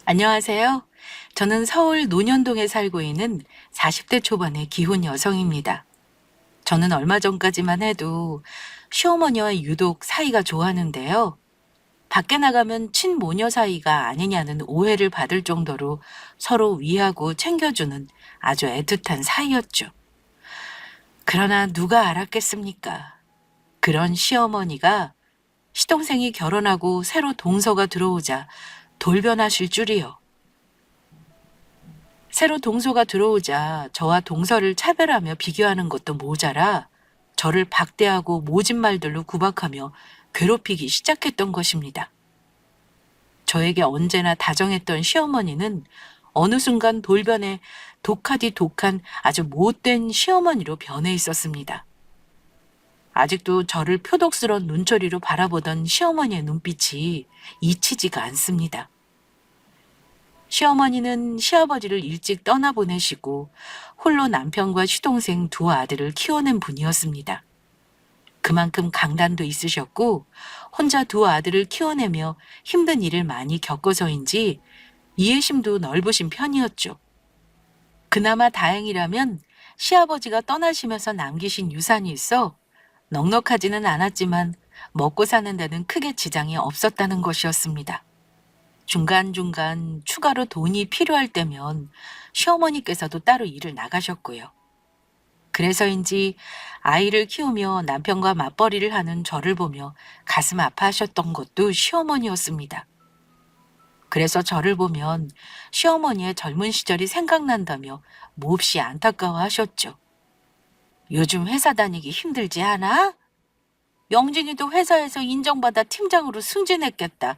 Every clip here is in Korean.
안녕하세요. 저는 서울 논현동에 살고 있는 40대 초반의 기혼 여성입니다. 저는 얼마 전까지만 해도 시어머니와 유독 사이가 좋았는데요. 밖에 나가면 친모녀 사이가 아니냐는 오해를 받을 정도로 서로 위하고 챙겨주는 아주 애틋한 사이였죠. 그러나 누가 알았겠습니까? 그런 시어머니가 시동생이 결혼하고 새로 동서가 들어오자 돌변하실 줄이요. 새로 동서가 들어오자 저와 동서를 차별하며 비교하는 것도 모자라 저를 박대하고 모진 말들로 구박하며 괴롭히기 시작했던 것입니다. 저에게 언제나 다정했던 시어머니는 어느 순간 돌변해 독하디 독한 아주 못된 시어머니로 변해 있었습니다. 아직도 저를 표독스러운 눈초리로 바라보던 시어머니의 눈빛이 잊히지가 않습니다. 시어머니는 시아버지를 일찍 떠나보내시고 홀로 남편과 시동생 두 아들을 키워낸 분이었습니다. 그만큼 강단도 있으셨고 혼자 두 아들을 키워내며 힘든 일을 많이 겪어서인지 이해심도 넓으신 편이었죠. 그나마 다행이라면 시아버지가 떠나시면서 남기신 유산이 있어 넉넉하지는 않았지만 먹고 사는 데는 크게 지장이 없었다는 것이었습니다. 중간중간 추가로 돈이 필요할 때면 시어머니께서도 따로 일을 나가셨고요. 그래서인지 아이를 키우며 남편과 맞벌이를 하는 저를 보며 가슴 아파하셨던 것도 시어머니였습니다. 그래서 저를 보면 시어머니의 젊은 시절이 생각난다며 몹시 안타까워하셨죠. 요즘 회사 다니기 힘들지 않아? 영진이도 회사에서 인정받아 팀장으로 승진했겠다.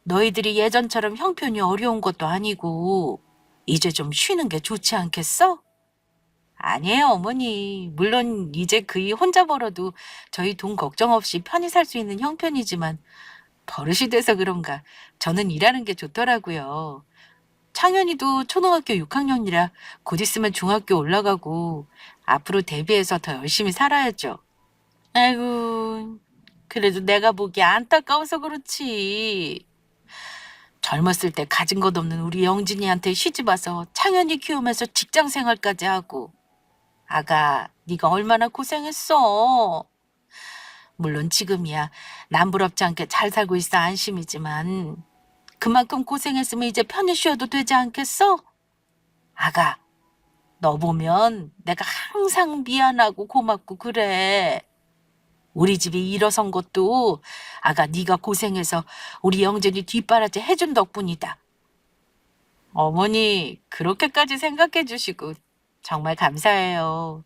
너희들이 예전처럼 형편이 어려운 것도 아니고 이제 좀 쉬는 게 좋지 않겠어? 아니에요, 어머니. 물론 이제 그이 혼자 벌어도 저희 돈 걱정 없이 편히 살 수 있는 형편이지만 버릇이 돼서 그런가 저는 일하는 게 좋더라고요. 창현이도 초등학교 6학년이라 곧 있으면 중학교 올라가고 앞으로 대비해서 더 열심히 살아야죠. 아이고, 그래도 내가 보기 안타까워서 그렇지. 젊었을 때 가진 것 없는 우리 영진이한테 시집 와서 창현이 키우면서 직장 생활까지 하고. 아가, 네가 얼마나 고생했어. 물론 지금이야 남부럽지 않게 잘 살고 있어 안심이지만 그만큼 고생했으면 이제 편히 쉬어도 되지 않겠어? 아가, 너 보면 내가 항상 미안하고 고맙고 그래. 우리 집이 일어선 것도 아가 네가 고생해서 우리 영진이 뒷바라지 해준 덕분이다. 어머니 그렇게까지 생각해 주시고 정말 감사해요.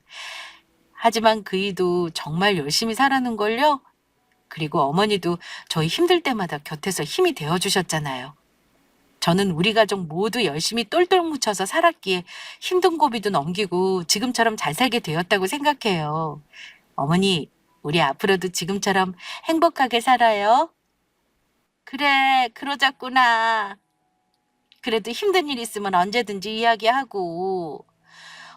하지만 그이도 정말 열심히 살아는걸요. 그리고 어머니도 저희 힘들 때마다 곁에서 힘이 되어주셨잖아요. 저는 우리 가족 모두 열심히 똘똘 뭉쳐서 살았기에 힘든 고비도 넘기고 지금처럼 잘 살게 되었다고 생각해요. 어머니, 우리 앞으로도 지금처럼 행복하게 살아요. 그래, 그러자꾸나. 그래도 힘든 일 있으면 언제든지 이야기하고.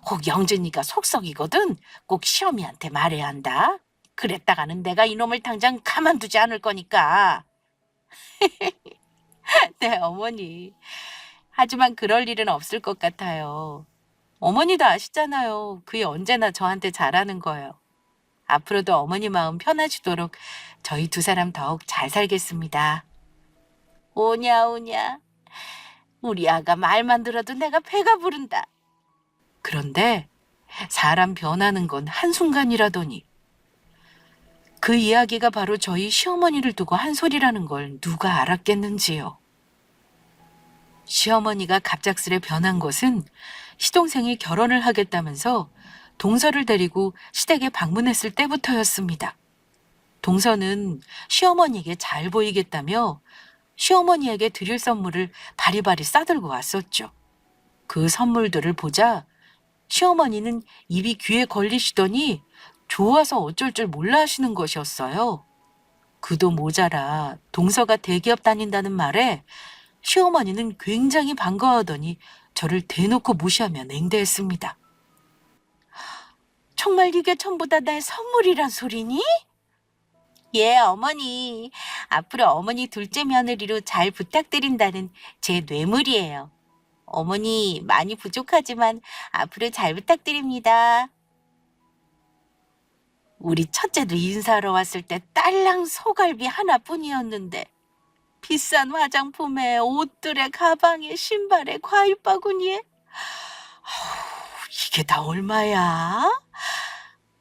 혹 영진이가 속썩이거든. 꼭 시어미한테 말해야 한다. 그랬다가는 내가 이놈을 당장 가만두지 않을 거니까. 네, 어머니. 하지만 그럴 일은 없을 것 같아요. 어머니도 아시잖아요. 그게 언제나 저한테 잘하는 거예요. 앞으로도 어머니 마음 편하시도록 저희 두 사람 더욱 잘 살겠습니다. 오냐, 오냐. 우리 아가 말만 들어도 내가 배가 부른다. 그런데 사람 변하는 건 한순간이라더니 그 이야기가 바로 저희 시어머니를 두고 한 소리라는 걸 누가 알았겠는지요. 시어머니가 갑작스레 변한 것은 시동생이 결혼을 하겠다면서 동서를 데리고 시댁에 방문했을 때부터였습니다. 동서는 시어머니에게 잘 보이겠다며 시어머니에게 드릴 선물을 바리바리 싸들고 왔었죠. 그 선물들을 보자 시어머니는 입이 귀에 걸리시더니 좋아서 어쩔 줄 몰라 하시는 것이었어요. 그도 모자라 동서가 대기업 다닌다는 말에 시어머니는 굉장히 반가워하더니 저를 대놓고 무시하며 냉대했습니다. 정말 이게 전부 다 내 선물이란 소리니? 예, 어머니. 앞으로 어머니 둘째 며느리로 잘 부탁드린다는 제 뇌물이에요. 어머니, 많이 부족하지만 앞으로 잘 부탁드립니다. 우리 첫째도 인사하러 왔을 때 딸랑 소갈비 하나뿐이었는데 비싼 화장품에 옷들에 가방에 신발에 과일바구니에 이게 다 얼마야?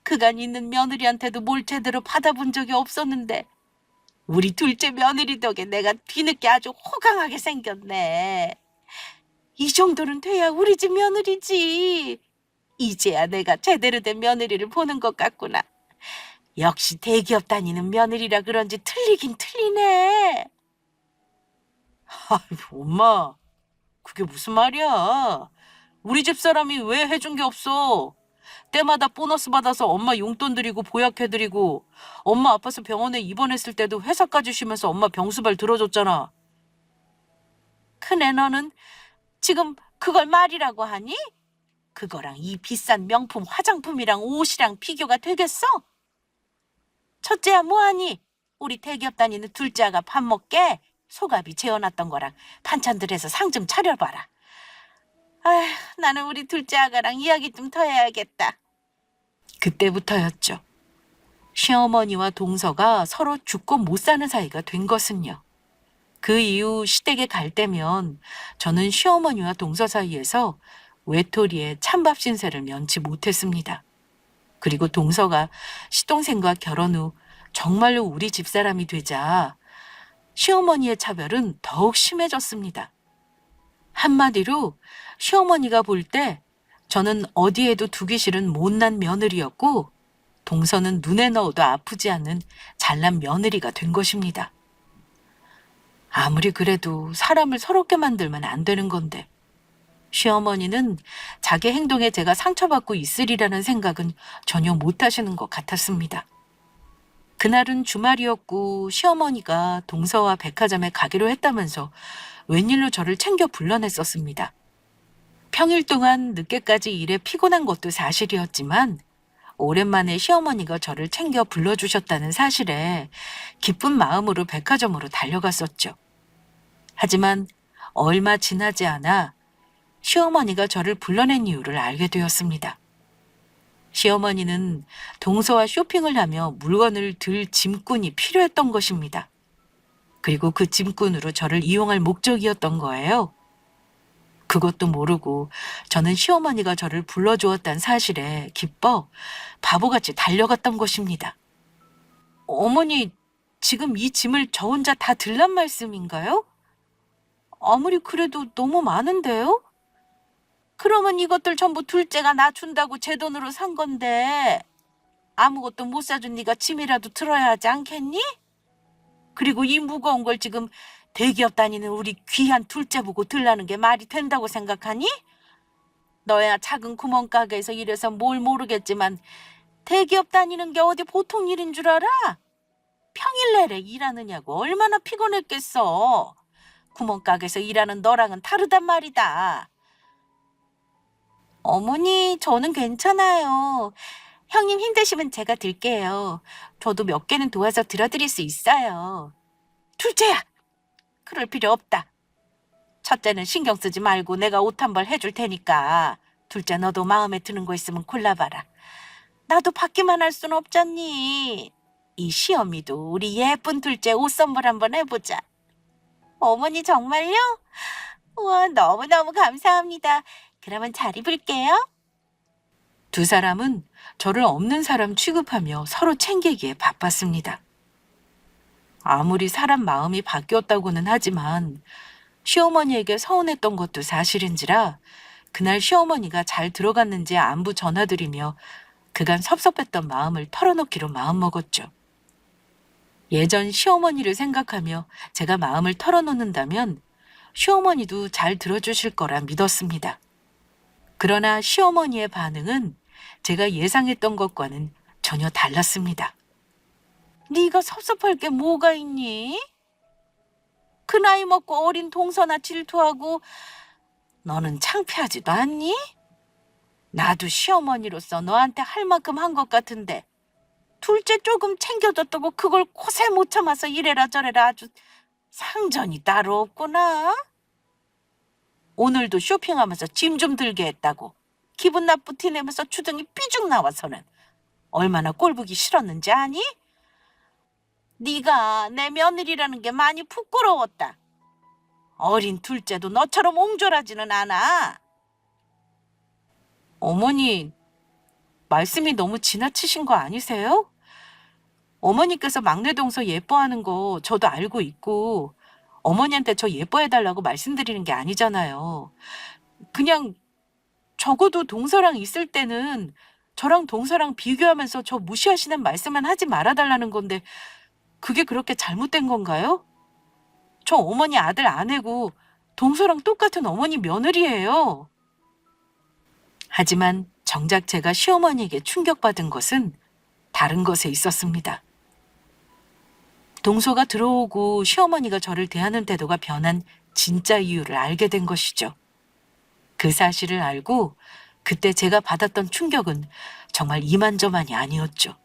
그간 있는 며느리한테도 뭘 제대로 받아본 적이 없었는데 우리 둘째 며느리 덕에 내가 뒤늦게 아주 호강하게 생겼네. 이 정도는 돼야 우리 집 며느리지. 이제야 내가 제대로 된 며느리를 보는 것 같구나. 역시 대기업 다니는 며느리라 그런지 틀리긴 틀리네. 아이고, 엄마, 그게 무슨 말이야? 우리 집 사람이 왜 해준 게 없어? 때마다 보너스 받아서 엄마 용돈 드리고 보약해드리고 엄마 아파서 병원에 입원했을 때도 회사까지 쉬면서 엄마 병수발 들어줬잖아. 큰애 너는 지금 그걸 말이라고 하니? 그거랑 이 비싼 명품 화장품이랑 옷이랑 비교가 되겠어? 첫째야 뭐하니? 우리 대기업 다니는 둘째 아가 밥 먹게 소갑이 재워놨던 거랑 반찬들 해서 상 좀 차려봐라. 아휴, 나는 우리 둘째 아가랑 이야기 좀 더 해야겠다. 그때부터였죠. 시어머니와 동서가 서로 죽고 못 사는 사이가 된 것은요. 그 이후 시댁에 갈 때면 저는 시어머니와 동서 사이에서 외톨이의 찬밥 신세를 면치 못했습니다. 그리고 동서가 시동생과 결혼 후 정말로 우리 집사람이 되자 시어머니의 차별은 더욱 심해졌습니다. 한마디로 시어머니가 볼 때 저는 어디에도 두기 싫은 못난 며느리였고 동서는 눈에 넣어도 아프지 않는 잘난 며느리가 된 것입니다. 아무리 그래도 사람을 서럽게 만들면 안 되는 건데 시어머니는 자기 행동에 제가 상처받고 있으리라는 생각은 전혀 못 하시는 것 같았습니다. 그날은 주말이었고 시어머니가 동서와 백화점에 가기로 했다면서 웬일로 저를 챙겨 불러냈었습니다. 평일 동안 늦게까지 일에 피곤한 것도 사실이었지만 오랜만에 시어머니가 저를 챙겨 불러주셨다는 사실에 기쁜 마음으로 백화점으로 달려갔었죠. 하지만 얼마 지나지 않아 시어머니가 저를 불러낸 이유를 알게 되었습니다. 시어머니는 동서와 쇼핑을 하며 물건을 들 짐꾼이 필요했던 것입니다. 그리고 그 짐꾼으로 저를 이용할 목적이었던 거예요. 그것도 모르고 저는 시어머니가 저를 불러주었다는 사실에 기뻐 바보같이 달려갔던 것입니다. 어머니, 지금 이 짐을 저 혼자 다 들란 말씀인가요? 아무리 그래도 너무 많은데요? 그러면 이것들 전부 둘째가 나 준다고 제 돈으로 산 건데 아무것도 못 사준 네가 짐이라도 들어야 하지 않겠니? 그리고 이 무거운 걸 지금 대기업 다니는 우리 귀한 둘째 보고 들라는 게 말이 된다고 생각하니? 너야 작은 구멍가게에서 일해서 뭘 모르겠지만 대기업 다니는 게 어디 보통 일인 줄 알아? 평일 내내 일하느냐고 얼마나 피곤했겠어. 구멍가게에서 일하는 너랑은 다르단 말이다. 어머니, 저는 괜찮아요. 형님 힘드시면 제가 들게요. 저도 몇 개는 도와서 들어드릴 수 있어요. 둘째야! 그럴 필요 없다. 첫째는 신경 쓰지 말고 내가 옷 한 벌 해줄 테니까 둘째 너도 마음에 드는 거 있으면 골라봐라. 나도 받기만 할 순 없잖니. 이 시어미도 우리 예쁜 둘째 옷 선물 한번 해보자. 어머니 정말요? 우와, 너무너무 감사합니다. 그러면 잘 입을게요. 두 사람은 저를 없는 사람 취급하며 서로 챙기기에 바빴습니다. 아무리 사람 마음이 바뀌었다고는 하지만 시어머니에게 서운했던 것도 사실인지라 그날 시어머니가 잘 들어갔는지 안부 전화드리며 그간 섭섭했던 마음을 털어놓기로 마음먹었죠. 예전 시어머니를 생각하며 제가 마음을 털어놓는다면 시어머니도 잘 들어주실 거라 믿었습니다. 그러나 시어머니의 반응은 제가 예상했던 것과는 전혀 달랐습니다. 네가 섭섭할 게 뭐가 있니? 그 나이 먹고 어린 동서나 질투하고 너는 창피하지도 않니? 나도 시어머니로서 너한테 할 만큼 한 것 같은데 둘째 조금 챙겨줬다고 그걸 고세 못 참아서 이래라 저래라 아주 상전이 따로 없구나. 오늘도 쇼핑하면서 짐 좀 들게 했다고 기분 나쁘 티내면서 주둥이 삐죽 나와서는 얼마나 꼴보기 싫었는지 아니? 네가 내 며느리라는 게 많이 부끄러웠다. 어린 둘째도 너처럼 옹졸하지는 않아. 어머니, 말씀이 너무 지나치신 거 아니세요? 어머니께서 막내 동서 예뻐하는 거 저도 알고 있고 어머니한테 저 예뻐해달라고 말씀드리는 게 아니잖아요. 그냥 적어도 동서랑 있을 때는 저랑 동서랑 비교하면서 저 무시하시는 말씀만 하지 말아달라는 건데 그게 그렇게 잘못된 건가요? 저 어머니 아들 아내고 동서랑 똑같은 어머니 며느리예요. 하지만 정작 제가 시어머니에게 충격받은 것은 다른 것에 있었습니다. 동서가 들어오고 시어머니가 저를 대하는 태도가 변한 진짜 이유를 알게 된 것이죠. 그 사실을 알고 그때 제가 받았던 충격은 정말 이만저만이 아니었죠.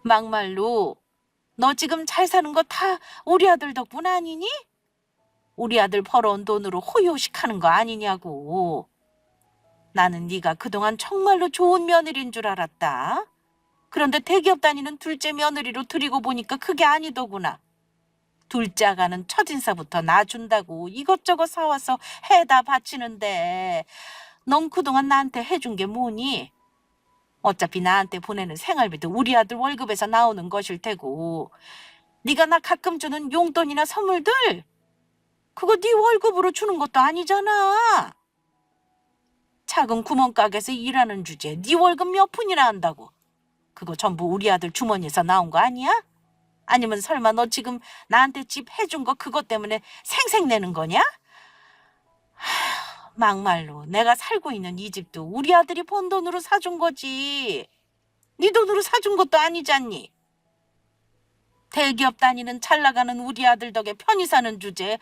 막말로 너 지금 잘 사는 거 다 우리 아들 덕분 아니니? 우리 아들 벌어온 돈으로 호요식하는 거 아니냐고. 나는 네가 그동안 정말로 좋은 며느리인 줄 알았다. 그런데 대기업 다니는 둘째 며느리로 들이고 보니까 그게 아니더구나. 둘째 아가는 첫인사부터 놔준다고 이것저것 사와서 해다 바치는데 넌 그동안 나한테 해준 게 뭐니? 어차피 나한테 보내는 생활비도 우리 아들 월급에서 나오는 것일 테고 네가 나 가끔 주는 용돈이나 선물들 그거 네 월급으로 주는 것도 아니잖아. 작은 구멍가게에서 일하는 주제에 네 월급 몇 푼이나 한다고. 그거 전부 우리 아들 주머니에서 나온 거 아니야? 아니면 설마 너 지금 나한테 집 해준 거 그것 때문에 생색내는 거냐? 막말로 내가 살고 있는 이 집도 우리 아들이 번 돈으로 사준 거지. 네 돈으로 사준 것도 아니잖니. 대기업 다니는 잘 나가는 우리 아들 덕에 편히 사는 주제에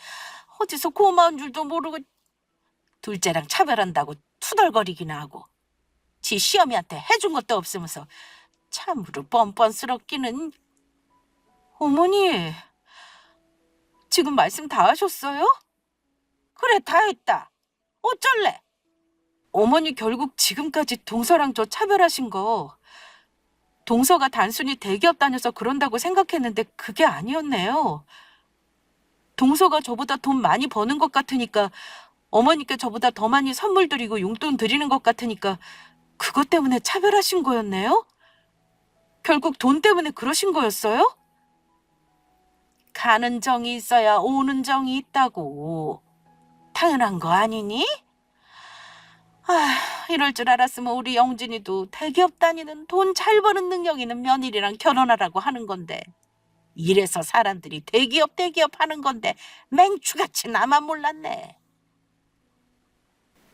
어디서 고마운 줄도 모르고 둘째랑 차별한다고 투덜거리기나 하고 지 시어미한테 해준 것도 없으면서 참으로 뻔뻔스럽기는. 어머니, 지금 말씀 다 하셨어요? 그래, 다 했다. 어쩔래? 어머니 결국 지금까지 동서랑 저 차별하신 거 동서가 단순히 대기업 다녀서 그런다고 생각했는데 그게 아니었네요. 동서가 저보다 돈 많이 버는 것 같으니까 어머니께 저보다 더 많이 선물 드리고 용돈 드리는 것 같으니까 그것 때문에 차별하신 거였네요? 결국 돈 때문에 그러신 거였어요? 가는 정이 있어야 오는 정이 있다고. 당연한 거 아니니? 이럴 줄 알았으면 우리 영진이도 대기업 다니는 돈 잘 버는 능력 있는 며느리랑 결혼하라고 하는 건데 이래서 사람들이 대기업 하는 건데 맹추같이 나만 몰랐네.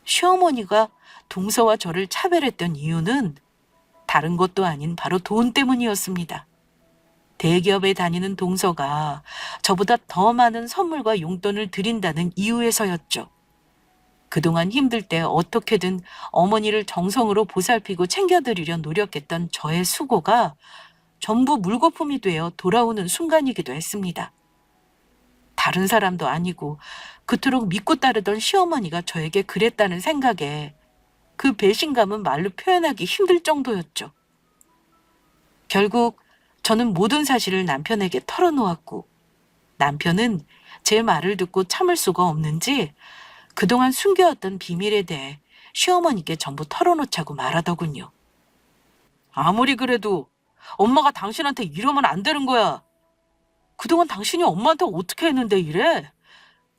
시어머니가 동서와 저를 차별했던 이유는 다른 것도 아닌 바로 돈 때문이었습니다. 대기업에 다니는 동서가 저보다 더 많은 선물과 용돈을 드린다는 이유에서였죠. 그동안 힘들 때 어떻게든 어머니를 정성으로 보살피고 챙겨드리려 노력했던 저의 수고가 전부 물거품이 되어 돌아오는 순간이기도 했습니다. 다른 사람도 아니고 그토록 믿고 따르던 시어머니가 저에게 그랬다는 생각에 그 배신감은 말로 표현하기 힘들 정도였죠. 결국 저는 모든 사실을 남편에게 털어놓았고 남편은 제 말을 듣고 참을 수가 없는지 그동안 숨겨왔던 비밀에 대해 시어머니께 전부 털어놓자고 말하더군요. 아무리 그래도 엄마가 당신한테 이러면 안 되는 거야. 그동안 당신이 엄마한테 어떻게 했는데 이래?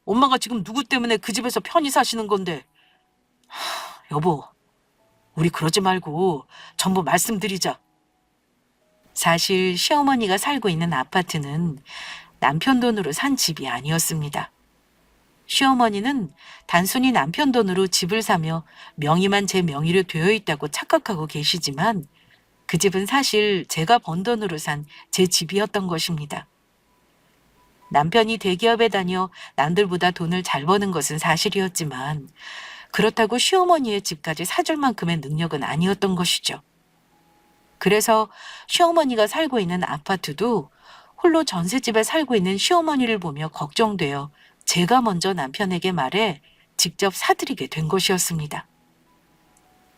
엄마가 지금 누구 때문에 그 집에서 편히 사시는 건데. 여보, 우리 그러지 말고 전부 말씀드리자. 사실 시어머니가 살고 있는 아파트는 남편 돈으로 산 집이 아니었습니다. 시어머니는 단순히 남편 돈으로 집을 사며 명의만 제 명의로 되어 있다고 착각하고 계시지만 그 집은 사실 제가 번 돈으로 산 제 집이었던 것입니다. 남편이 대기업에 다녀 남들보다 돈을 잘 버는 것은 사실이었지만 그렇다고 시어머니의 집까지 사줄 만큼의 능력은 아니었던 것이죠. 그래서 시어머니가 살고 있는 아파트도 홀로 전셋집에 살고 있는 시어머니를 보며 걱정되어 제가 먼저 남편에게 말해 직접 사드리게 된 것이었습니다.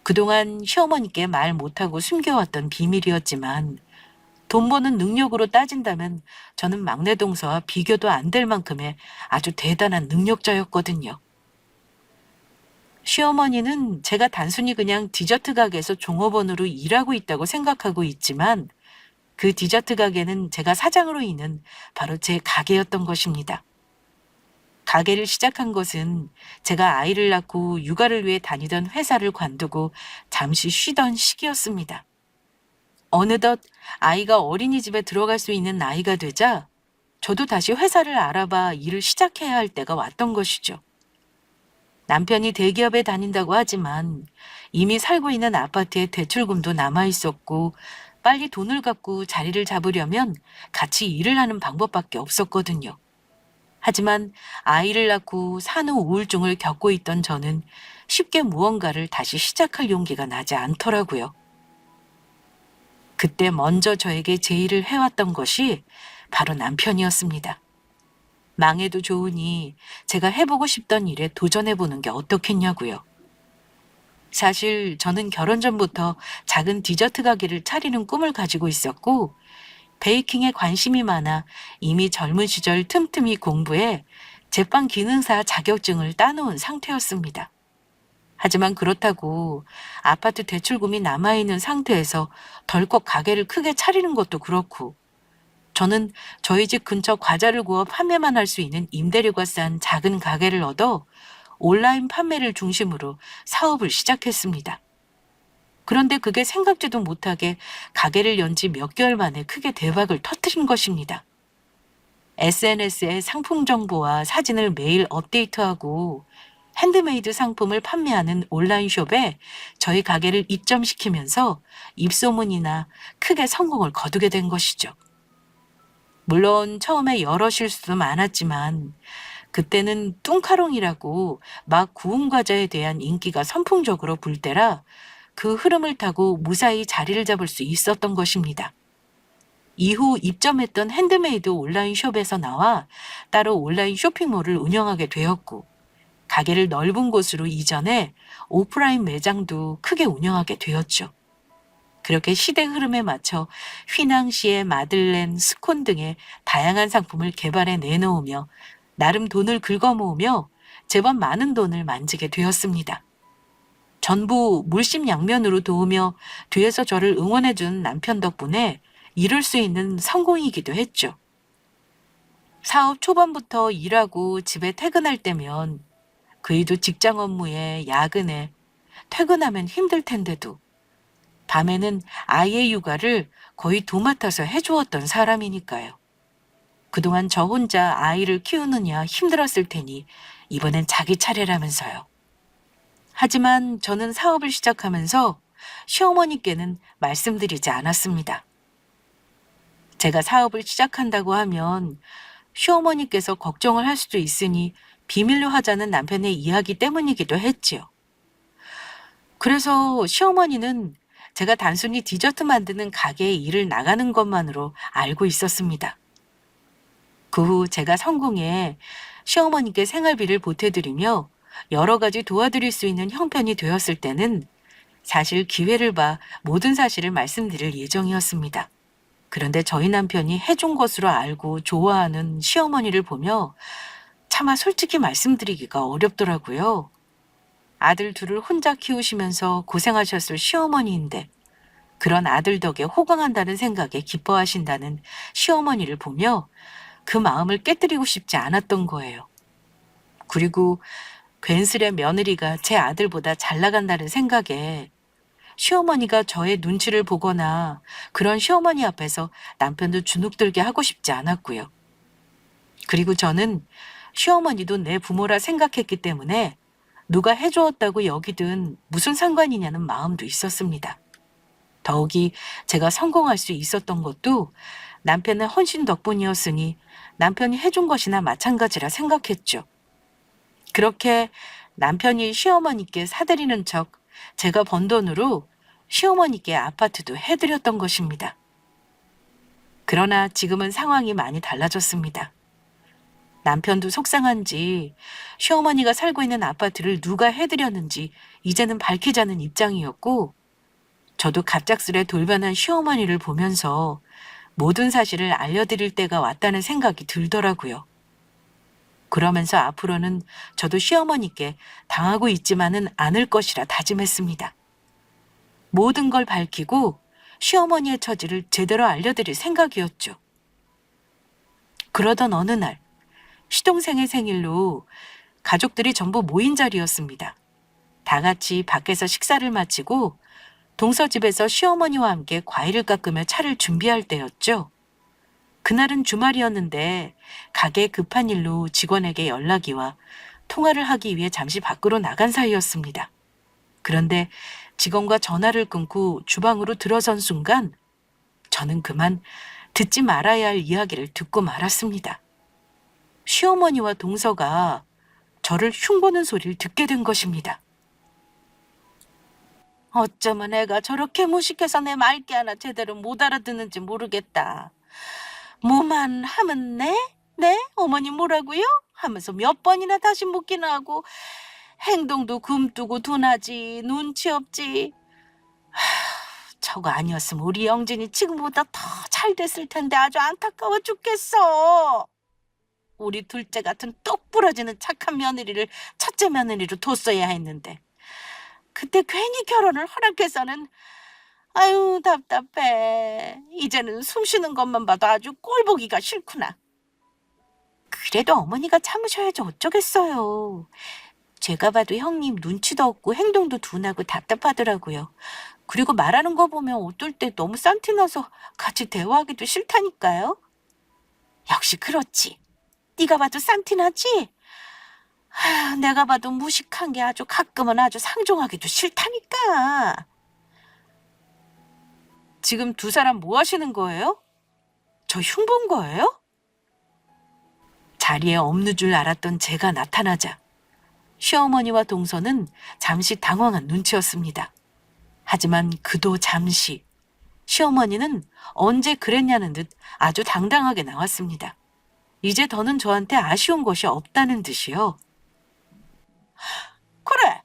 그동안 시어머니께 말 못하고 숨겨왔던 비밀이었지만 돈 버는 능력으로 따진다면 저는 막내 동서와 비교도 안 될 만큼의 아주 대단한 능력자였거든요. 시어머니는 제가 단순히 그냥 디저트 가게에서 종업원으로 일하고 있다고 생각하고 있지만 그 디저트 가게는 제가 사장으로 있는 바로 제 가게였던 것입니다. 가게를 시작한 것은 제가 아이를 낳고 육아를 위해 다니던 회사를 관두고 잠시 쉬던 시기였습니다. 어느덧 아이가 어린이집에 들어갈 수 있는 나이가 되자 저도 다시 회사를 알아봐 일을 시작해야 할 때가 왔던 것이죠. 남편이 대기업에 다닌다고 하지만 이미 살고 있는 아파트에 대출금도 남아 있었고 빨리 돈을 갚고 자리를 잡으려면 같이 일을 하는 방법밖에 없었거든요. 하지만 아이를 낳고 산후 우울증을 겪고 있던 저는 쉽게 무언가를 다시 시작할 용기가 나지 않더라고요. 그때 먼저 저에게 제의를 해왔던 것이 바로 남편이었습니다. 망해도 좋으니 제가 해보고 싶던 일에 도전해보는 게 어떻겠냐고요. 사실 저는 결혼 전부터 작은 디저트 가게를 차리는 꿈을 가지고 있었고 베이킹에 관심이 많아 이미 젊은 시절 틈틈이 공부해 제빵 기능사 자격증을 따놓은 상태였습니다. 하지만 그렇다고 아파트 대출금이 남아있는 상태에서 덜컥 가게를 크게 차리는 것도 그렇고 저는 저희 집 근처 과자를 구워 판매만 할 수 있는 임대료가 싼 작은 가게를 얻어 온라인 판매를 중심으로 사업을 시작했습니다. 그런데 그게 생각지도 못하게 가게를 연 지 몇 개월 만에 크게 대박을 터뜨린 것입니다. SNS에 상품 정보와 사진을 매일 업데이트하고 핸드메이드 상품을 판매하는 온라인숍에 저희 가게를 입점시키면서 입소문이나 크게 성공을 거두게 된 것이죠. 물론 처음에 여러 실수도 많았지만 그때는 뚱카롱이라고 막 구운 과자에 대한 인기가 선풍적으로 불 때라 그 흐름을 타고 무사히 자리를 잡을 수 있었던 것입니다. 이후 입점했던 핸드메이드 온라인숍에서 나와 따로 온라인 쇼핑몰을 운영하게 되었고 가게를 넓은 곳으로 이전해 오프라인 매장도 크게 운영하게 되었죠. 그렇게 시대 흐름에 맞춰 휘낭시에 마들렌, 스콘 등의 다양한 상품을 개발해 내놓으며 나름 돈을 긁어모으며 제법 많은 돈을 만지게 되었습니다. 전부 물심양면으로 도우며 뒤에서 저를 응원해준 남편 덕분에 이룰 수 있는 성공이기도 했죠. 사업 초반부터 일하고 집에 퇴근할 때면 그이도 직장 업무에 야근에 퇴근하면 힘들 텐데도 밤에는 아이의 육아를 거의 도맡아서 해주었던 사람이니까요. 그동안 저 혼자 아이를 키우느냐 힘들었을 테니 이번엔 자기 차례라면서요. 하지만 저는 사업을 시작하면서 시어머니께는 말씀드리지 않았습니다. 제가 사업을 시작한다고 하면 시어머니께서 걱정을 할 수도 있으니 비밀로 하자는 남편의 이야기 때문이기도 했지요. 그래서 시어머니는 제가 단순히 디저트 만드는 가게에 일을 나가는 것만으로 알고 있었습니다. 그 후 제가 성공해 시어머니께 생활비를 보태드리며 여러 가지 도와드릴 수 있는 형편이 되었을 때는 사실 기회를 봐 모든 사실을 말씀드릴 예정이었습니다. 그런데 저희 남편이 해준 것으로 알고 좋아하는 시어머니를 보며 차마 솔직히 말씀드리기가 어렵더라고요. 아들 둘을 혼자 키우시면서 고생하셨을 시어머니인데 그런 아들 덕에 호강한다는 생각에 기뻐하신다는 시어머니를 보며 그 마음을 깨뜨리고 싶지 않았던 거예요. 그리고 괜스레 며느리가 제 아들보다 잘 나간다는 생각에 시어머니가 저의 눈치를 보거나 그런 시어머니 앞에서 남편도 주눅들게 하고 싶지 않았고요. 그리고 저는 시어머니도 내 부모라 생각했기 때문에 누가 해주었다고 여기든 무슨 상관이냐는 마음도 있었습니다. 더욱이 제가 성공할 수 있었던 것도 남편의 헌신 덕분이었으니 남편이 해준 것이나 마찬가지라 생각했죠. 그렇게 남편이 시어머니께 사드리는 척 제가 번 돈으로 시어머니께 아파트도 해드렸던 것입니다. 그러나 지금은 상황이 많이 달라졌습니다. 남편도 속상한지 시어머니가 살고 있는 아파트를 누가 해드렸는지 이제는 밝히자는 입장이었고, 저도 갑작스레 돌변한 시어머니를 보면서 모든 사실을 알려드릴 때가 왔다는 생각이 들더라고요. 그러면서 앞으로는 저도 시어머니께 당하고 있지만은 않을 것이라 다짐했습니다. 모든 걸 밝히고 시어머니의 처지를 제대로 알려드릴 생각이었죠. 그러던 어느 날, 시동생의 생일로 가족들이 전부 모인 자리였습니다. 다 같이 밖에서 식사를 마치고 동서집에서 시어머니와 함께 과일을 깎으며 차를 준비할 때였죠. 그날은 주말이었는데 가게 급한 일로 직원에게 연락이 와 통화를 하기 위해 잠시 밖으로 나간 사이였습니다. 그런데 직원과 전화를 끊고 주방으로 들어선 순간 저는 그만 듣지 말아야 할 이야기를 듣고 말았습니다. 시어머니와 동서가 저를 흉보는 소리를 듣게 된 것입니다. 어쩌면 애가 저렇게 무식해서 내 말귀 하나 제대로 못 알아듣는지 모르겠다. 뭐만 하면 네? 어머니 뭐라고요? 하면서 몇 번이나 다시 묻기는 하고 행동도 굼뜨고 둔하지, 눈치 없지. 저거 아니었으면 우리 영진이 지금보다 더 잘 됐을 텐데 아주 안타까워 죽겠어. 우리 둘째 같은 똑 부러지는 착한 며느리를 첫째 며느리로 뒀어야 했는데 그때 괜히 결혼을 허락해서는 아유 답답해. 이제는 숨 쉬는 것만 봐도 아주 꼴 보기가 싫구나. 그래도 어머니가 참으셔야지 어쩌겠어요. 제가 봐도 형님 눈치도 없고 행동도 둔하고 답답하더라고요. 그리고 말하는 거 보면 어떨 때 너무 싼티 나서 같이 대화하기도 싫다니까요. 역시 그렇지. 네가 봐도 싼티 나지? 내가 봐도 무식한 게 아주 가끔은 아주 상종하기도 싫다니까. 지금 두 사람 뭐 하시는 거예요? 저 흉본 거예요? 자리에 없는 줄 알았던 제가 나타나자 시어머니와 동서는 잠시 당황한 눈치였습니다. 하지만 그도 잠시, 시어머니는 언제 그랬냐는 듯 아주 당당하게 나왔습니다. 이제 더는 저한테 아쉬운 것이 없다는 듯이요. 그래,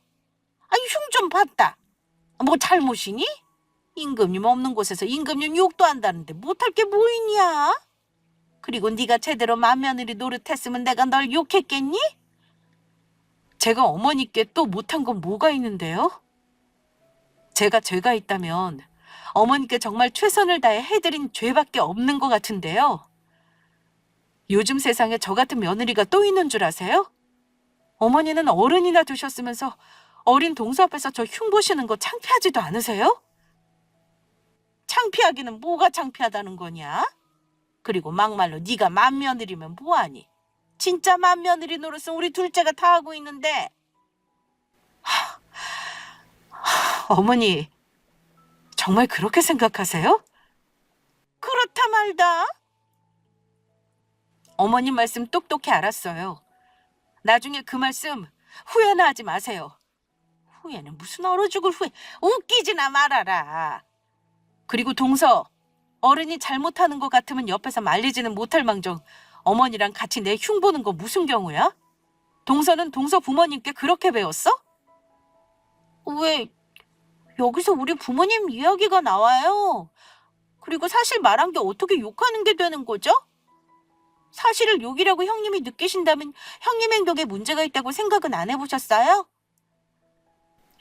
흉 좀 봤다. 뭐 잘못이니? 임금님 없는 곳에서 임금님 욕도 한다는데 못할 게 뭐 있냐? 그리고 네가 제대로 맏며느리 노릇했으면 내가 널 욕했겠니? 제가 어머니께 또 못한 건 뭐가 있는데요? 제가 죄가 있다면 어머니께 정말 최선을 다해 해드린 죄밖에 없는 것 같은데요. 요즘 세상에 저 같은 며느리가 또 있는 줄 아세요? 어머니는 어른이나 되셨으면서 어린 동서 앞에서 저 흉보시는 거 창피하지도 않으세요? 창피하기는 뭐가 창피하다는 거냐? 그리고 막말로 네가 맏며느리면 뭐하니? 진짜 맏며느리 노릇은 우리 둘째가 다 하고 있는데. 어머니, 정말 그렇게 생각하세요? 그렇다 말다. 어머님 말씀 똑똑히 알았어요. 나중에 그 말씀 후회나 하지 마세요. 후회는 무슨 얼어 죽을 후회. 웃기지나 말아라. 그리고 동서, 어른이 잘못하는 것 같으면 옆에서 말리지는 못할 망정 어머니랑 같이 내 흉보는 거 무슨 경우야? 동서는 동서 부모님께 그렇게 배웠어? 왜 여기서 우리 부모님 이야기가 나와요? 그리고 사실 말한 게 어떻게 욕하는 게 되는 거죠? 사실을 욕이라고 형님이 느끼신다면 형님 행동에 문제가 있다고 생각은 안 해보셨어요?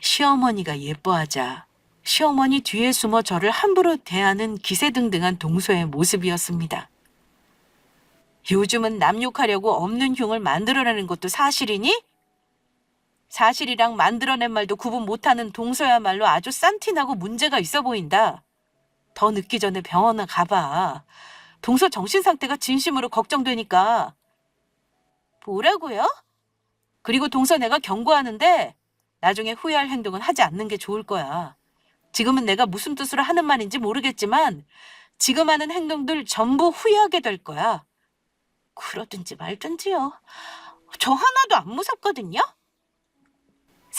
시어머니가 예뻐하자 시어머니 뒤에 숨어 저를 함부로 대하는 기세등등한 동서의 모습이었습니다. 요즘은 남 욕하려고 없는 흉을 만들어내는 것도 사실이니? 사실이랑 만들어낸 말도 구분 못하는 동서야말로 아주 싼티나고 문제가 있어 보인다. 더 늦기 전에 병원에 가봐. 동서 정신 상태가 진심으로 걱정되니까. 뭐라고요? 그리고 동서 내가 경고하는데 나중에 후회할 행동은 하지 않는 게 좋을 거야. 지금은 내가 무슨 뜻으로 하는 말인지 모르겠지만 지금 하는 행동들 전부 후회하게 될 거야. 그러든지 말든지요. 저 하나도 안 무섭거든요.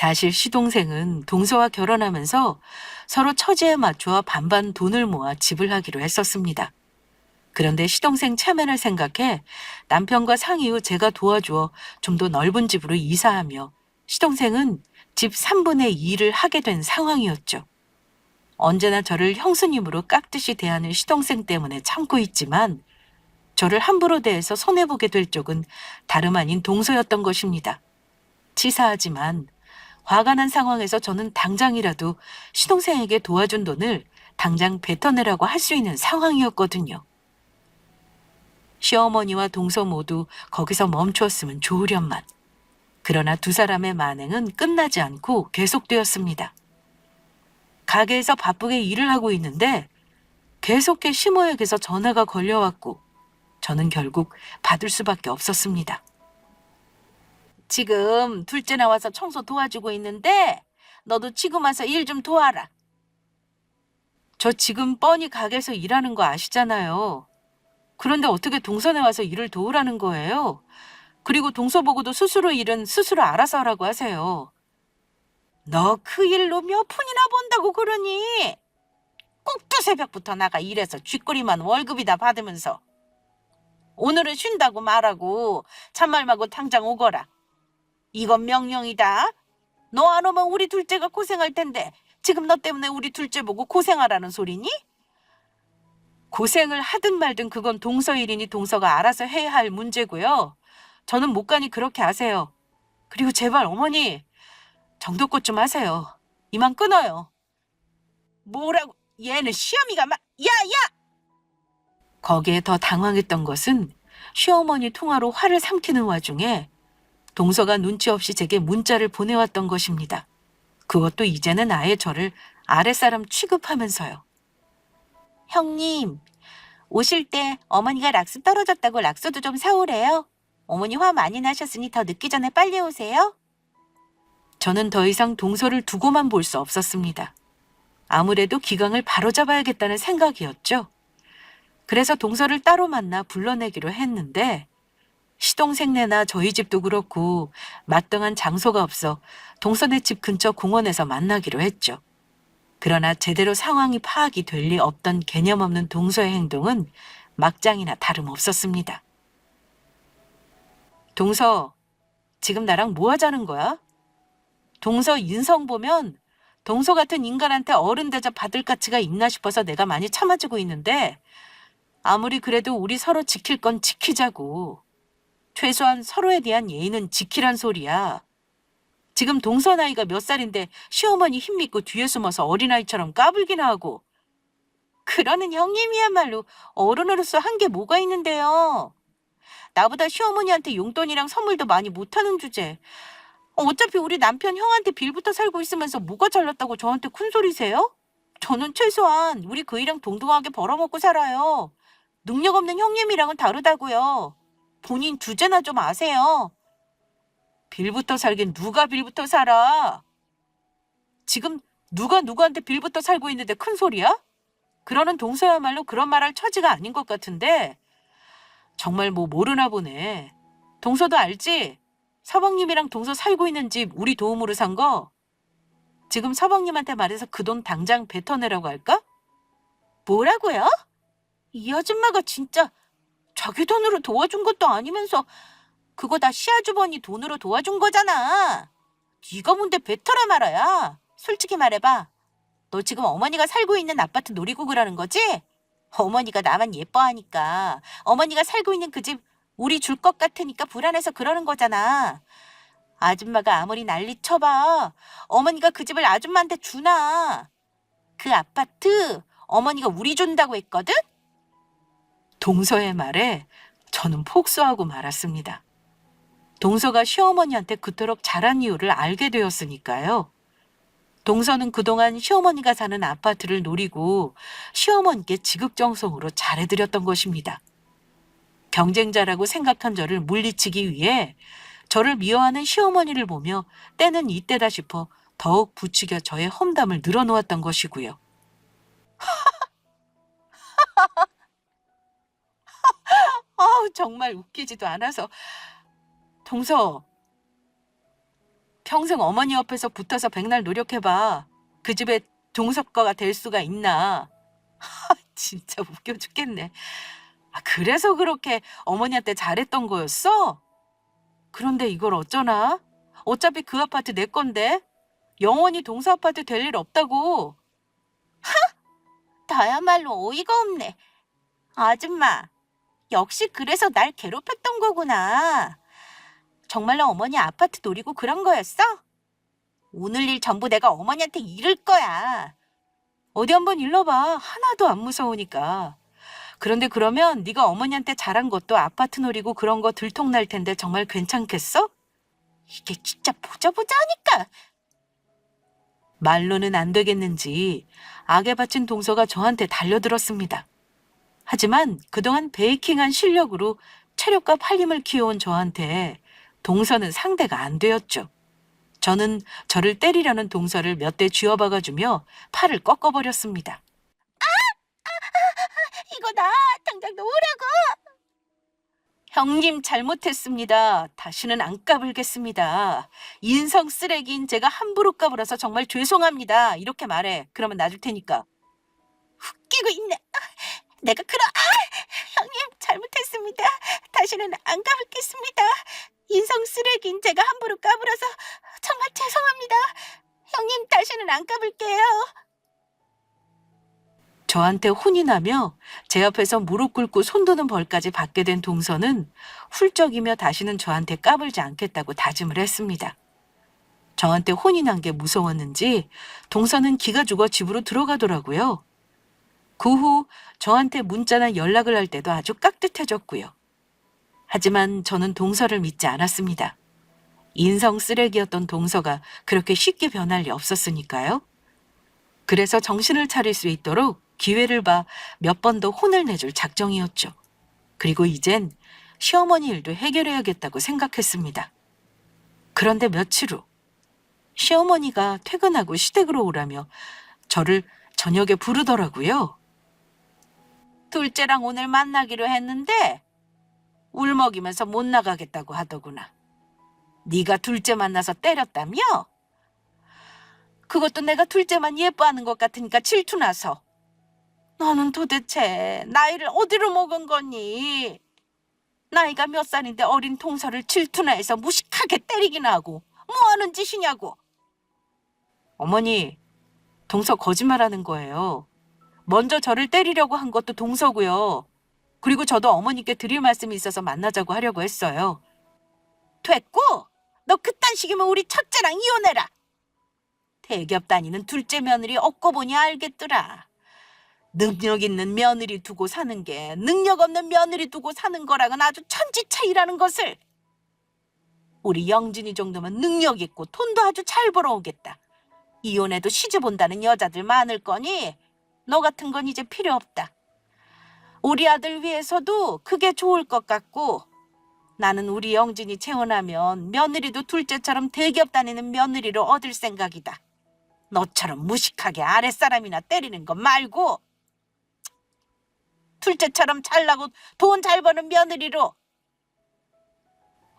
사실 시동생은 동서와 결혼하면서 서로 처지에 맞추어 반반 돈을 모아 집을 하기로 했었습니다. 그런데 시동생 체면을 생각해 남편과 상의 후 제가 도와주어 좀 더 넓은 집으로 이사하며 시동생은 집 3분의 2를 하게 된 상황이었죠. 언제나 저를 형수님으로 깍듯이 대하는 시동생 때문에 참고 있지만 저를 함부로 대해서 손해보게 될 쪽은 다름 아닌 동서였던 것입니다. 치사하지만 화가 난 상황에서 저는 당장이라도 시동생에게 도와준 돈을 당장 뱉어내라고 할 수 있는 상황이었거든요. 시어머니와 동서 모두 거기서 멈추었으면 좋으련만. 그러나 두 사람의 만행은 끝나지 않고 계속되었습니다. 가게에서 바쁘게 일을 하고 있는데 계속해 시모에게서 전화가 걸려왔고 저는 결국 받을 수밖에 없었습니다. 지금 둘째 나와서 청소 도와주고 있는데 너도 지금 와서 일 좀 도와라. 저 지금 뻔히 가게에서 일하는 거 아시잖아요. 그런데 어떻게 동선에 와서 일을 도우라는 거예요? 그리고 동서 보고도 스스로 일은 스스로 알아서 하라고 하세요. 너 그 일로 몇 푼이나 번다고 그러니? 꼭 두새벽부터 나가 일해서 쥐꼬리만 월급이다 받으면서. 오늘은 쉰다고 말하고 잔말 말고 당장 오거라. 이건 명령이다. 너 안 오면 우리 둘째가 고생할 텐데 지금 너 때문에 우리 둘째 보고 고생하라는 소리니? 고생을 하든 말든 그건 동서 일이니 동서가 알아서 해야 할 문제고요. 저는 못 가니 그렇게 하세요. 그리고 제발 어머니 정도껏 좀 하세요. 이만 끊어요. 뭐라고? 얘는 시어미가 야야! 거기에 더 당황했던 것은 시어머니 통화로 화를 삼키는 와중에 동서가 눈치 없이 제게 문자를 보내왔던 것입니다. 그것도 이제는 아예 저를 아랫사람 취급하면서요. 형님, 오실 때 어머니가 락스 떨어졌다고 락스도 좀 사오래요. 어머니 화 많이 나셨으니 더 늦기 전에 빨리 오세요. 저는 더 이상 동서를 두고만 볼 수 없었습니다. 아무래도 기강을 바로잡아야겠다는 생각이었죠. 그래서 동서를 따로 만나 불러내기로 했는데 시동생네나 저희 집도 그렇고 마땅한 장소가 없어 동서네 집 근처 공원에서 만나기로 했죠. 그러나 제대로 상황이 파악이 될 리 없던 개념 없는 동서의 행동은 막장이나 다름없었습니다. 동서, 지금 나랑 뭐 하자는 거야? 동서 인성 보면 동서 같은 인간한테 어른 대접 받을 가치가 있나 싶어서 내가 많이 참아주고 있는데 아무리 그래도 우리 서로 지킬 건 지키자고. 최소한 서로에 대한 예의는 지키란 소리야. 지금 동서 나이가 몇 살인데 시어머니 힘 믿고 뒤에 숨어서 어린아이처럼 까불기나 하고. 그러는 형님이야말로 어른으로서 한 게 뭐가 있는데요. 나보다 시어머니한테 용돈이랑 선물도 많이 못하는 주제. 어차피 우리 남편 형한테 빌부터 살고 있으면서 뭐가 잘났다고 저한테 큰소리세요? 저는 최소한 우리 그이랑 동등하게 벌어먹고 살아요. 능력 없는 형님이랑은 다르다고요. 본인 주제나 좀 아세요. 빌부터 살긴 누가 빌부터 살아? 지금 누가 누구한테 빌부터 살고 있는데 큰 소리야? 그러는 동서야말로 그런 말할 처지가 아닌 것 같은데 정말 뭐 모르나 보네. 동서도 알지? 서방님이랑 동서 살고 있는 집 우리 도움으로 산 거. 지금 서방님한테 말해서 그 돈 당장 뱉어내라고 할까? 뭐라고요? 이 아줌마가 진짜 자기 돈으로 도와준 것도 아니면서 그거 다 시아주버니 돈으로 도와준 거잖아. 네가 뭔데 뱉어라 말아야. 솔직히 말해봐. 너 지금 어머니가 살고 있는 아파트 노리고 그러는 거지? 어머니가 나만 예뻐하니까 어머니가 살고 있는 그 집 우리 줄 것 같으니까 불안해서 그러는 거잖아. 아줌마가 아무리 난리 쳐봐. 어머니가 그 집을 아줌마한테 주나. 그 아파트 어머니가 우리 준다고 했거든? 동서의 말에 저는 폭소하고 말았습니다. 동서가 시어머니한테 그토록 잘한 이유를 알게 되었으니까요. 동서는 그동안 시어머니가 사는 아파트를 노리고 시어머니께 지극정성으로 잘해드렸던 것입니다. 경쟁자라고 생각한 저를 물리치기 위해 저를 미워하는 시어머니를 보며 때는 이때다 싶어 더욱 부추겨 저의 험담을 늘어놓았던 것이고요. 정말 웃기지도 않아서 동서, 평생 어머니 옆에서 붙어서 백날 노력해봐. 그 집에 동석거가 될 수가 있나. 진짜 웃겨 죽겠네. 그래서 그렇게 어머니한테 잘했던 거였어? 그런데 이걸 어쩌나? 어차피 그 아파트 내 건데. 영원히 동서 아파트 될 일 없다고. 나야말로 어이가 없네. 아줌마, 역시 그래서 날 괴롭혔던 거구나. 정말로 어머니 아파트 노리고 그런 거였어? 오늘 일 전부 내가 어머니한테 이를 거야. 어디 한번 일러봐. 하나도 안 무서우니까. 그런데 그러면 네가 어머니한테 잘한 것도 아파트 노리고 그런 거 들통날 텐데 정말 괜찮겠어? 이게 진짜 보자 하니까. 말로는 안 되겠는지 악에 바친 동서가 저한테 달려들었습니다. 하지만 그동안 베이킹한 실력으로 체력과 팔림을 키워온 저한테 동서는 상대가 안 되었죠. 저는 저를 때리려는 동서를 몇 대 쥐어박아주며 팔을 꺾어버렸습니다. 이거 나 당장 놓으라고. 형님 잘못했습니다. 다시는 안 까불겠습니다. 인성 쓰레기인 제가 함부로 까불어서 정말 죄송합니다. 이렇게 말해. 그러면 놔줄 테니까. 웃기고 있네. 내가 형님 잘못했습니다. 다시는 안 까불겠습니다. 인성 쓰레기인 제가 함부로 까불어서 정말 죄송합니다. 형님 다시는 안 까불게요. 저한테 혼이 나며 제 앞에서 무릎 꿇고 손 드는 벌까지 받게 된 동서는 훌쩍이며 다시는 저한테 까불지 않겠다고 다짐을 했습니다. 저한테 혼이 난 게 무서웠는지 동서는 기가 죽어 집으로 들어가더라고요. 그 후 저한테 문자나 연락을 할 때도 아주 깍듯해졌고요. 하지만 저는 동서를 믿지 않았습니다. 인성 쓰레기였던 동서가 그렇게 쉽게 변할 리 없었으니까요. 그래서 정신을 차릴 수 있도록 기회를 봐 몇 번 더 혼을 내줄 작정이었죠. 그리고 이젠 시어머니 일도 해결해야겠다고 생각했습니다. 그런데 며칠 후 시어머니가 퇴근하고 시댁으로 오라며 저를 저녁에 부르더라고요. 둘째랑 오늘 만나기로 했는데 울먹이면서 못 나가겠다고 하더구나. 네가 둘째 만나서 때렸다며? 그것도 내가 둘째만 예뻐하는 것 같으니까 질투나서. 너는 도대체 나이를 어디로 먹은 거니? 나이가 몇 살인데 어린 동서를 질투나 해서 무식하게 때리기나 하고 뭐 하는 짓이냐고. 어머니, 동서 거짓말하는 거예요. 먼저 저를 때리려고 한 것도 동서고요. 그리고 저도 어머니께 드릴 말씀이 있어서 만나자고 하려고 했어요. 됐고, 너 그딴 식이면 우리 첫째랑 이혼해라. 대기업 다니는 둘째 며느리 얻고 보니 알겠더라. 능력 있는 며느리 두고 사는 게 능력 없는 며느리 두고 사는 거랑은 아주 천지 차이라는 것을. 우리 영진이 정도면 능력 있고 돈도 아주 잘 벌어오겠다. 이혼해도 시집 온다는 여자들 많을 거니 너 같은 건 이제 필요 없다. 우리 아들 위해서도 그게 좋을 것 같고, 나는 우리 영진이 재혼하면 며느리도 둘째처럼 대기업 다니는 며느리로 얻을 생각이다. 너처럼 무식하게 아랫사람이나 때리는 거 말고 둘째처럼 잘나고 돈 잘 버는 며느리로.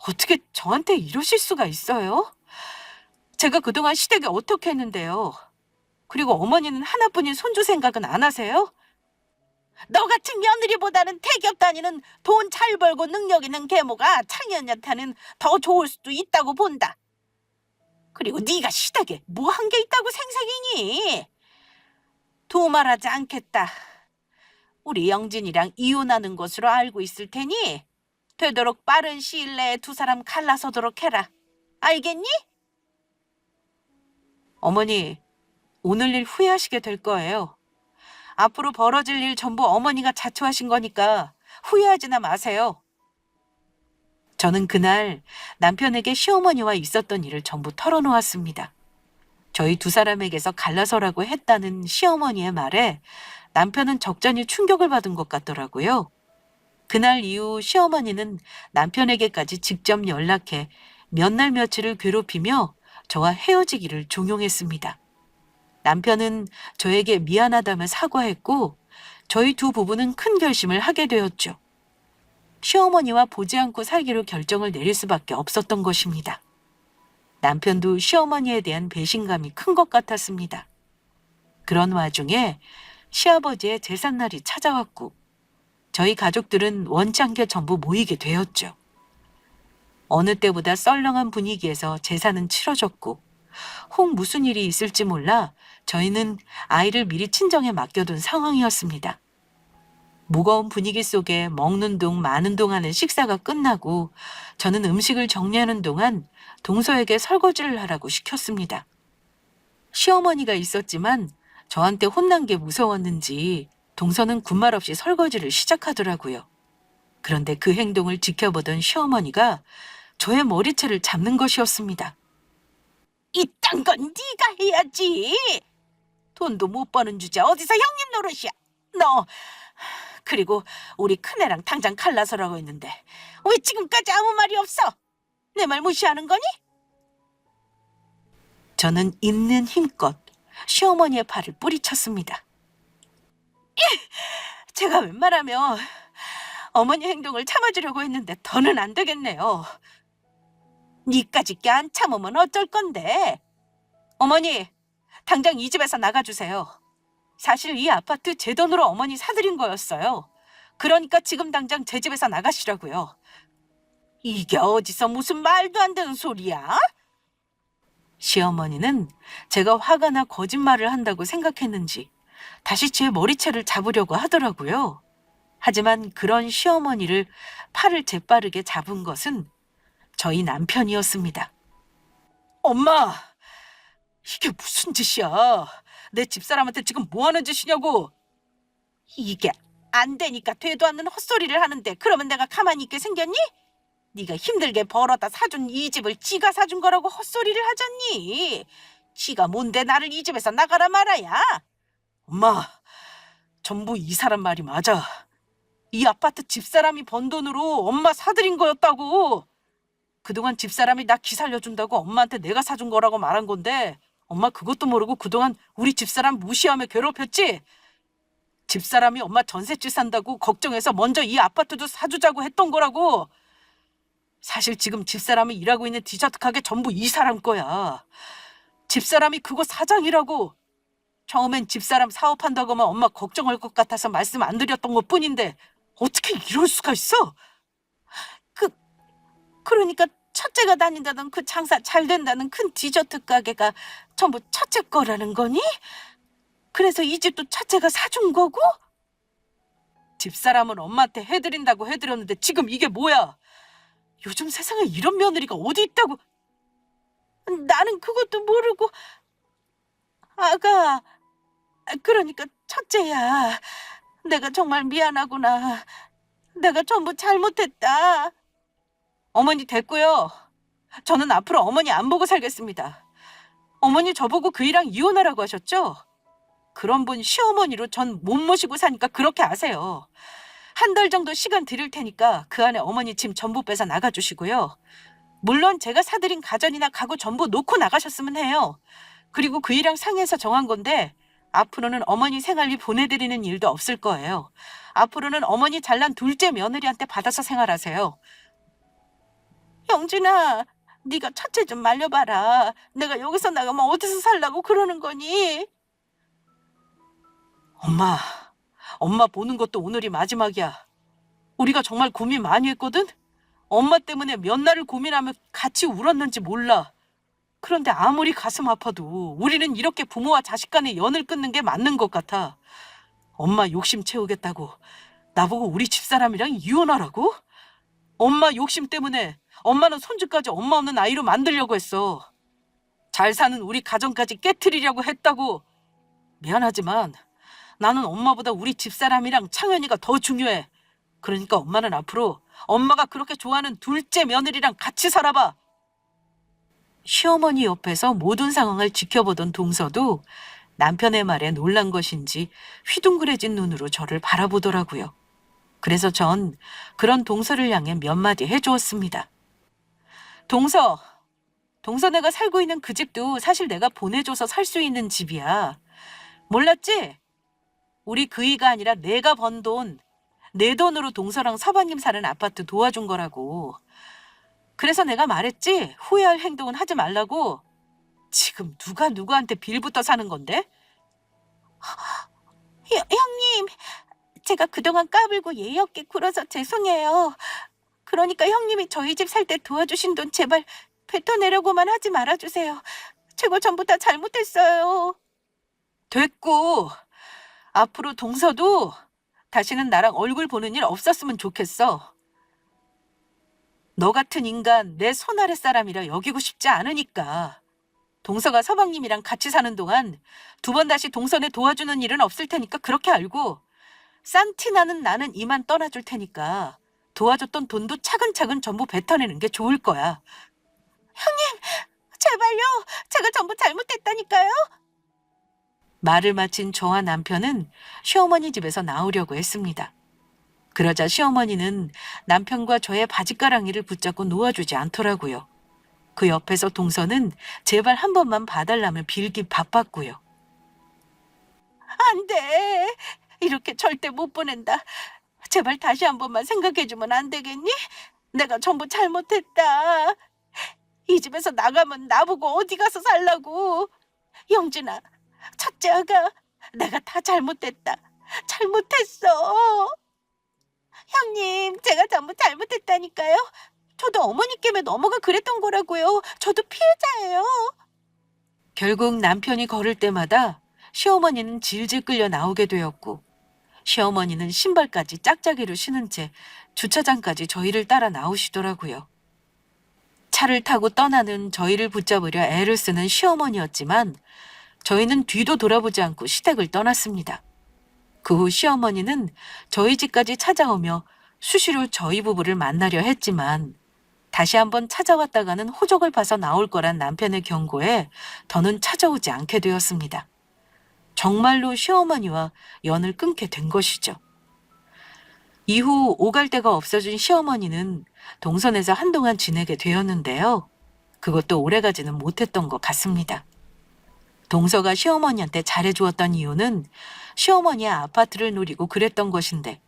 어떻게 저한테 이러실 수가 있어요? 제가 그동안 시댁에 어떻게 했는데요. 그리고 어머니는 하나뿐인 손주 생각은 안 하세요? 너 같은 며느리보다는 대기업 다니는 돈 잘 벌고 능력 있는 계모가 창현이한테는 더 좋을 수도 있다고 본다. 그리고 네가 시댁에 뭐 한 게 있다고 생색이니? 두말하지 않겠다. 우리 영진이랑 이혼하는 것으로 알고 있을 테니 되도록 빠른 시일 내에 두 사람 갈라서도록 해라. 알겠니? 어머니, 오늘 일 후회하시게 될 거예요. 앞으로 벌어질 일 전부 어머니가 자초하신 거니까 후회하지나 마세요. 저는 그날 남편에게 시어머니와 있었던 일을 전부 털어놓았습니다. 저희 두 사람에게서 갈라서라고 했다는 시어머니의 말에 남편은 적잖이 충격을 받은 것 같더라고요. 그날 이후 시어머니는 남편에게까지 직접 연락해 몇 날 며칠을 괴롭히며 저와 헤어지기를 종용했습니다. 남편은 저에게 미안하다며 사과했고 저희 두 부부는 큰 결심을 하게 되었죠. 시어머니와 보지 않고 살기로 결정을 내릴 수밖에 없었던 것입니다. 남편도 시어머니에 대한 배신감이 큰 것 같았습니다. 그런 와중에 시아버지의 제삿날이 찾아왔고 저희 가족들은 원치 않게 전부 모이게 되었죠. 어느 때보다 썰렁한 분위기에서 제사는 치러졌고 혹 무슨 일이 있을지 몰라 저희는 아이를 미리 친정에 맡겨둔 상황이었습니다. 무거운 분위기 속에 먹는 둥 마는 둥 하는 식사가 끝나고 저는 음식을 정리하는 동안 동서에게 설거지를 하라고 시켰습니다. 시어머니가 있었지만 저한테 혼난 게 무서웠는지 동서는 군말 없이 설거지를 시작하더라고요. 그런데 그 행동을 지켜보던 시어머니가 저의 머리채를 잡는 것이었습니다. 이딴 건 네가 해야지. 돈도 못 버는 주제 어디서 형님 노릇이야. 너 그리고 우리 큰애랑 당장 갈라서라고 했는데 왜 지금까지 아무 말이 없어? 내 말 무시하는 거니? 저는 있는 힘껏 시어머니의 팔을 뿌리쳤습니다. 제가 웬만하면 어머니 행동을 참아주려고 했는데 더는 안 되겠네요. 니까짓 게 안 참으면 어쩔 건데. 어머니, 당장 이 집에서 나가주세요. 사실 이 아파트 제 돈으로 어머니 사드린 거였어요. 그러니까 지금 당장 제 집에서 나가시라고요. 이게 어디서 무슨 말도 안 되는 소리야? 시어머니는 제가 화가 나 거짓말을 한다고 생각했는지 다시 제 머리채를 잡으려고 하더라고요. 하지만 그런 시어머니를 팔을 재빠르게 잡은 것은 저희 남편이었습니다. 엄마, 이게 무슨 짓이야? 내 집사람한테 지금 뭐 하는 짓이냐고. 이게 안 되니까 되도 않는 헛소리를 하는데 그러면 내가 가만히 있게 생겼니? 네가 힘들게 벌어다 사준 이 집을 지가 사준 거라고 헛소리를 하잖니. 지가 뭔데 나를 이 집에서 나가라 말아야. 엄마, 전부 이 사람 말이 맞아. 이 아파트 집사람이 번 돈으로 엄마 사드린 거였다고. 그동안 집사람이 나 기살려준다고 엄마한테 내가 사준 거라고 말한 건데 엄마 그것도 모르고 그동안 우리 집사람 무시하며 괴롭혔지? 집사람이 엄마 전셋집 산다고 걱정해서 먼저 이 아파트도 사주자고 했던 거라고. 사실 지금 집사람이 일하고 있는 디저트 가게 전부 이 사람 거야. 집사람이 그거 사장이라고. 처음엔 집사람 사업한다고 하면 엄마 걱정할 것 같아서 말씀 안 드렸던 것 뿐인데 어떻게 이럴 수가 있어? 그러니까 첫째가 다닌다던 그 장사 잘 된다는 큰 디저트 가게가 전부 첫째 거라는 거니? 그래서 이 집도 첫째가 사준 거고? 집사람은 엄마한테 해드린다고 해드렸는데 지금 이게 뭐야? 요즘 세상에 이런 며느리가 어디 있다고. 나는 그것도 모르고. 아가, 그러니까 첫째야. 내가 정말 미안하구나. 내가 전부 잘못했다. 어머니 됐고요. 저는 앞으로 어머니 안 보고 살겠습니다. 어머니 저보고 그이랑 이혼하라고 하셨죠? 그런 분 시어머니로 전 못 모시고 사니까 그렇게 아세요. 한 달 정도 시간 드릴 테니까 그 안에 어머니 짐 전부 빼서 나가주시고요. 물론 제가 사드린 가전이나 가구 전부 놓고 나가셨으면 해요. 그리고 그이랑 상의해서 정한 건데 앞으로는 어머니 생활비 보내드리는 일도 없을 거예요. 앞으로는 어머니 잘난 둘째 며느리한테 받아서 생활하세요. 영준아, 네가 첫째 좀 말려봐라. 내가 여기서 나가면 어디서 살라고 그러는 거니? 엄마 보는 것도 오늘이 마지막이야. 우리가 정말 고민 많이 했거든? 엄마 때문에 몇 날을 고민하며 같이 울었는지 몰라. 그런데 아무리 가슴 아파도 우리는 이렇게 부모와 자식 간의 연을 끊는 게 맞는 것 같아. 엄마 욕심 채우겠다고 나보고 우리 집사람이랑 이혼하라고? 엄마 욕심 때문에 엄마는 손주까지 엄마 없는 아이로 만들려고 했어. 잘 사는 우리 가정까지 깨트리려고 했다고. 미안하지만 나는 엄마보다 우리 집사람이랑 창현이가 더 중요해. 그러니까 엄마는 앞으로 엄마가 그렇게 좋아하는 둘째 며느리랑 같이 살아봐. 시어머니 옆에서 모든 상황을 지켜보던 동서도 남편의 말에 놀란 것인지 휘둥그레진 눈으로 저를 바라보더라고요. 그래서 전 그런 동서를 향해 몇 마디 해주었습니다. 동서 내가 살고 있는 그 집도 사실 내가 보내줘서 살 수 있는 집이야. 몰랐지? 우리 그이가 아니라 내가 번 돈, 내 돈으로 동서랑 서방님 사는 아파트 도와준 거라고. 그래서 내가 말했지. 후회할 행동은 하지 말라고. 지금 누가 누구한테 빌부터 사는 건데? 형님, 제가 그동안 까불고 예의 없게 굴어서 죄송해요. 그러니까 형님이 저희 집 살 때 도와주신 돈 제발 뱉어내려고만 하지 말아주세요. 제가 전부 다 잘못했어요. 됐고, 앞으로 동서도 다시는 나랑 얼굴 보는 일 없었으면 좋겠어. 너 같은 인간 내 손 아래 사람이라 여기고 싶지 않으니까. 동서가 서방님이랑 같이 사는 동안 두 번 다시 동선에 도와주는 일은 없을 테니까 그렇게 알고, 싼티 나는 이만 떠나줄 테니까 도와줬던 돈도 차근차근 전부 뱉어내는 게 좋을 거야. 제발요. 제가 전부 잘못했다니까요. 말을 마친 저와 남편은 시어머니 집에서 나오려고 했습니다. 그러자 시어머니는 남편과 저의 바짓가랑이를 붙잡고 놓아주지 않더라고요. 그 옆에서 동서는 제발 한 번만 봐달라며 빌기 바빴고요. 안 돼. 이렇게 절대 못 보낸다. 제발 다시 한 번만 생각해주면 안 되겠니? 내가 전부 잘못했다. 이 집에서 나가면 나보고 어디 가서 살라고. 영진아, 첫째 아가, 내가 다 잘못했다. 잘못했어. 형님, 제가 전부 잘못했다니까요. 저도 어머니께 넘어가 그랬던 거라고요. 저도 피해자예요. 결국 남편이 걸을 때마다 시어머니는 질질 끌려 나오게 되었고, 시어머니는 신발까지 짝짝이로 신은 채 주차장까지 저희를 따라 나오시더라고요. 차를 타고 떠나는 저희를 붙잡으려 애를 쓰는 시어머니였지만 저희는 뒤도 돌아보지 않고 시댁을 떠났습니다. 그 후 시어머니는 저희 집까지 찾아오며 수시로 저희 부부를 만나려 했지만 다시 한번 찾아왔다가는 호적을 봐서 나올 거란 남편의 경고에 더는 찾아오지 않게 되었습니다. 정말로 시어머니와 연을 끊게 된 것이죠. 이후 오갈 데가 없어진 시어머니는 동선에서 한동안 지내게 되었는데요. 그것도 오래가지는 못했던 것 같습니다. 동서가 시어머니한테 잘해주었던 이유는 시어머니의 아파트를 노리고 그랬던 것인데,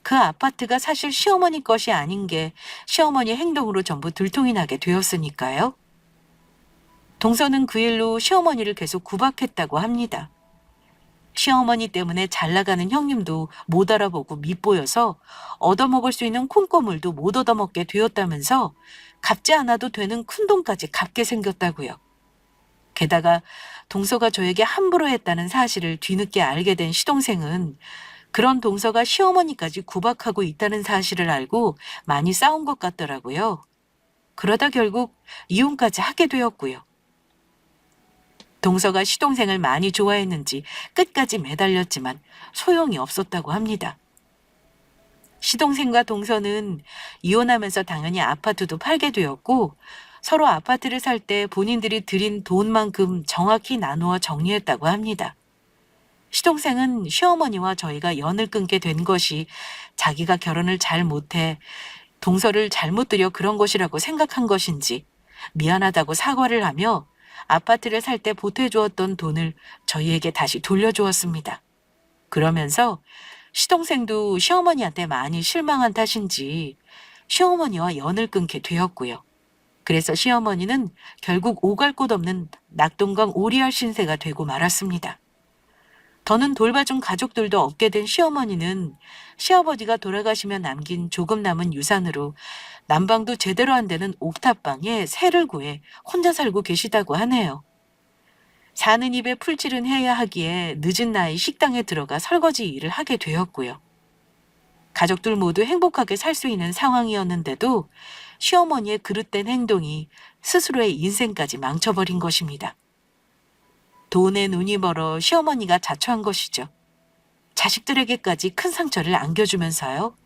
그 아파트가 사실 시어머니 것이 아닌 게 시어머니 행동으로 전부 들통이 나게 되었으니까요. 동서는 그 일로 시어머니를 계속 구박했다고 합니다. 시어머니 때문에 잘 나가는 형님도 못 알아보고 밉보여서 얻어먹을 수 있는 콩고물도 못 얻어먹게 되었다면서 갚지 않아도 되는 큰돈까지 갚게 생겼다고요. 게다가 동서가 저에게 함부로 했다는 사실을 뒤늦게 알게 된 시동생은 그런 동서가 시어머니까지 구박하고 있다는 사실을 알고 많이 싸운 것 같더라고요. 그러다 결국 이혼까지 하게 되었고요. 동서가 시동생을 많이 좋아했는지 끝까지 매달렸지만 소용이 없었다고 합니다. 시동생과 동서는 이혼하면서 당연히 아파트도 팔게 되었고, 서로 아파트를 살 때 본인들이 들인 돈만큼 정확히 나누어 정리했다고 합니다. 시동생은 시어머니와 저희가 연을 끊게 된 것이 자기가 결혼을 잘 못해 동서를 잘못 들여 그런 것이라고 생각한 것인지 미안하다고 사과를 하며 아파트를 살 때 보태주었던 돈을 저희에게 다시 돌려주었습니다. 그러면서 시동생도 시어머니한테 많이 실망한 탓인지 시어머니와 연을 끊게 되었고요. 그래서 시어머니는 결국 오갈 곳 없는 낙동강 오리알 신세가 되고 말았습니다. 더는 돌봐준 가족들도 없게 된 시어머니는 시아버지가 돌아가시며 남긴 조금 남은 유산으로 난방도 제대로 안 되는 옥탑방에 새를 구해 혼자 살고 계시다고 하네요. 사는 입에 풀칠은 해야 하기에 늦은 나이 식당에 들어가 설거지 일을 하게 되었고요. 가족들 모두 행복하게 살 수 있는 상황이었는데도 시어머니의 그릇된 행동이 스스로의 인생까지 망쳐버린 것입니다. 돈에 눈이 멀어 시어머니가 자초한 것이죠. 자식들에게까지 큰 상처를 안겨주면서요.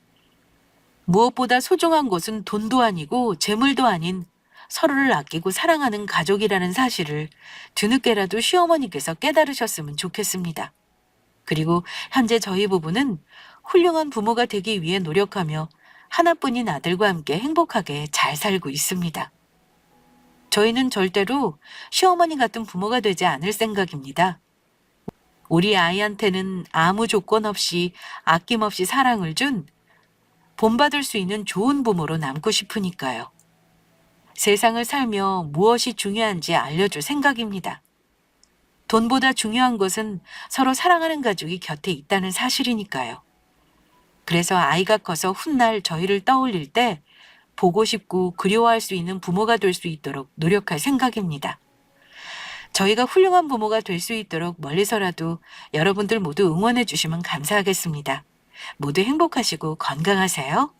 무엇보다 소중한 것은 돈도 아니고 재물도 아닌 서로를 아끼고 사랑하는 가족이라는 사실을 뒤늦게라도 시어머니께서 깨달으셨으면 좋겠습니다. 그리고 현재 저희 부부는 훌륭한 부모가 되기 위해 노력하며 하나뿐인 아들과 함께 행복하게 잘 살고 있습니다. 저희는 절대로 시어머니 같은 부모가 되지 않을 생각입니다. 우리 아이한테는 아무 조건 없이 아낌없이 사랑을 준 본받을 수 있는 좋은 부모로 남고 싶으니까요. 세상을 살며 무엇이 중요한지 알려줄 생각입니다. 돈보다 중요한 것은 서로 사랑하는 가족이 곁에 있다는 사실이니까요. 그래서 아이가 커서 훗날 저희를 떠올릴 때 보고 싶고 그리워할 수 있는 부모가 될 수 있도록 노력할 생각입니다. 저희가 훌륭한 부모가 될 수 있도록 멀리서라도 여러분들 모두 응원해 주시면 감사하겠습니다. 모두 행복하시고 건강하세요.